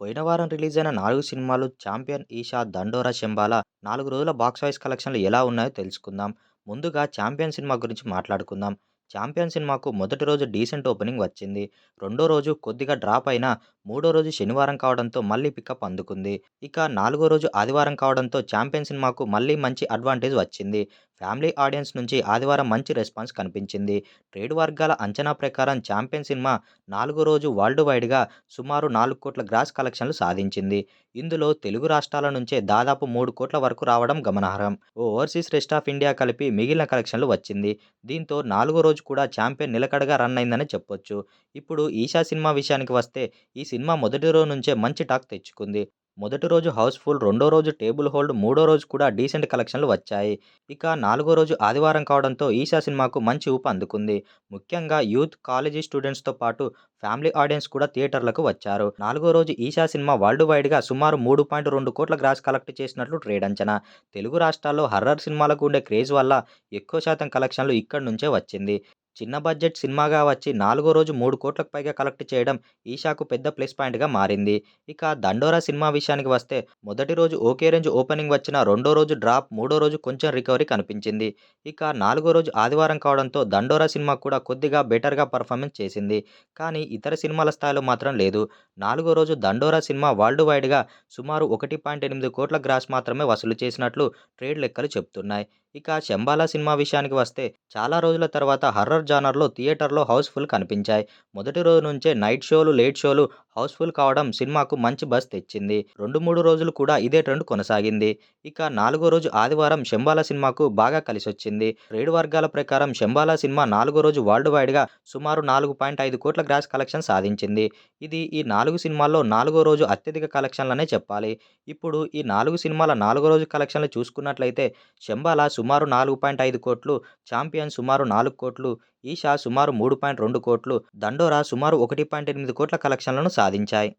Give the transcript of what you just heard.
పోయిన వారం రిలీజైన 4 సినిమాలు 'చాంపియన్', 'ఈషా', 'దండోర', 'శంబాల' 4 రోజుల బాక్సాఫీస్ కలెక్షన్‌లు ఎలా ఉన్నాయో తెలుసుకుందాం. ముందుగా 'చాంపియన్' సినిమా గురించి మాట్లాడుకుందాం. 'చాంపియన్' సినిమాకు మొదటి రోజు డీసెంట్ ఓపెనింగ్ వచ్చింది. రెండో రోజు కొద్దిగా డ్రాప్ అయినా, మూడో రోజు శనివారం కావడంతో మళ్ళీ పికప్ అందుకుంది. ఇక నాలుగో రోజు ఆదివారం కావడంతో 'చాంపియన్' సినిమాకు మళ్ళీ మంచి అడ్వాంటేజ్ వచ్చింది. ఫ్యామిలీ ఆడియన్స్ నుంచి ఆదివారం మంచి రెస్పాన్స్ కనిపించింది. ట్రేడ్ వర్గాల అంచనా ప్రకారం 'చాంపియన్' సినిమా నాలుగో రోజు వరల్డ్ వైడ్‌గా సుమారు 4,00,00,000 గ్రాస్ కలెక్షన్లు సాధించింది. ఇందులో తెలుగు రాష్ట్రాల నుంచే దాదాపు 3,00,00,000 వరకు రావడం గమనార్హం. ఓవర్సీస్ రెస్ట్ ఆఫ్ ఇండియా కలిపి మిగిలిన కలెక్షన్లు వచ్చింది. దీంతో నాలుగో రోజు కూడా 'చాంపియన్' నిలకడగా రన్ అయిందనే చెప్పొచ్చు. ఇప్పుడు 'ఈషా' సినిమా విషయానికి వస్తే ఈ సినిమా మొదటి రోజు నుంచే మంచి టాక్ తెచ్చుకుంది. మొదటి రోజు హౌస్‌ఫుల్, రెండో రోజు టేబుల్ హోల్డ్, మూడో రోజు కూడా డీసెంట్ కలెక్షన్లు వచ్చాయి. ఇక నాలుగో రోజు ఆదివారం కావడంతో 'ఈషా' సినిమాకు మంచి ఊపు అందుకుంది. ముఖ్యంగా యూత్, కాలేజీ స్టూడెంట్స్‌తో పాటు ఫ్యామిలీ ఆడియన్స్ కూడా థియేటర్లకు వచ్చారు. నాలుగో రోజు 'ఈషా' సినిమా వరల్డ్ వైడ్‌గా సుమారు 3.2 కోట్ల గ్రాస్ కలెక్ట్ చేసినట్లు ట్రేడ్ అంచనా. తెలుగు రాష్ట్రాల్లో హర్రర్ సినిమాలకు ఉండే క్రేజ్ వల్ల ఎక్కువ శాతం కలెక్షన్లు ఇక్కడి నుంచే వచ్చింది. చిన్న బడ్జెట్ సినిమాగా వచ్చి నాలుగో రోజు 3,00,00,000కు పైగా కలెక్ట్ చేయడం 'ఈషా'కు పెద్ద ప్లస్ పాయింట్‌గా మారింది. ఇక 'దండోర' సినిమా విషయానికి వస్తే మొదటి రోజు ఓకే రేంజ్ ఓపెనింగ్ వచ్చినా రెండో రోజు డ్రాప్, మూడో రోజు కొంచెం రికవరీ కనిపించింది. ఇక నాలుగో రోజు ఆదివారం కావడంతో 'దండోర' సినిమా కూడా కొద్దిగా బెటర్‌గా పెర్ఫార్మెన్స్ చేసింది. కానీ ఇతర సినిమాల స్థాయిలో మాత్రం లేదు. నాలుగో రోజు 'దండోర' సినిమా వరల్డ్ వైడ్‌గా సుమారు 1.8 కోట్ల గ్రాస్ మాత్రమే వసూలు చేసినట్లు ట్రేడ్ లెక్కలు చెబుతున్నాయి. ఇక 'శంబాల' సినిమా విషయానికి వస్తే చాలా రోజుల తర్వాత హర్రర్ జానర్‌లో థియేటర్‌లో హౌస్‌ఫుల్ కనిపించాయి. మొదటి రోజు నుంచే నైట్ షోలు, లేట్ షోలు హౌస్‌ఫుల్ కావడం సినిమాకు మంచి బజ్ తెచ్చింది. 2, 3 రోజులు కూడా ఇదే ట్రెండ్ కొనసాగింది. ఇక నాలుగో రోజు ఆదివారం 'శంబాల' సినిమాకు బాగా కలిసొచ్చింది. ట్రేడ్ వర్గాల ప్రకారం 'శంబాల' సినిమా నాలుగో రోజు వరల్డ్ వైడ్‌గా సుమారు 4.5 కోట్ల గ్రాస్ కలెక్షన్ సాధించింది. ఇది ఈ 4 సినిమాల్లో నాలుగో రోజు అత్యధిక కలెక్షన్లనే చెప్పాలి. ఇప్పుడు ఈ 4 సినిమాల నాలుగో రోజు కలెక్షన్లు చూసుకున్నట్లయితే 'శంబాల' సుమారు 4.5 కోట్లు, 'చాంపియన్' సుమారు 4 కోట్లు, 'ఈషా' సుమారు 3.2 కోట్లు, 'దండోర' సుమారు 1.8 కోట్ల కలెక్షన్లను సాధించాయి.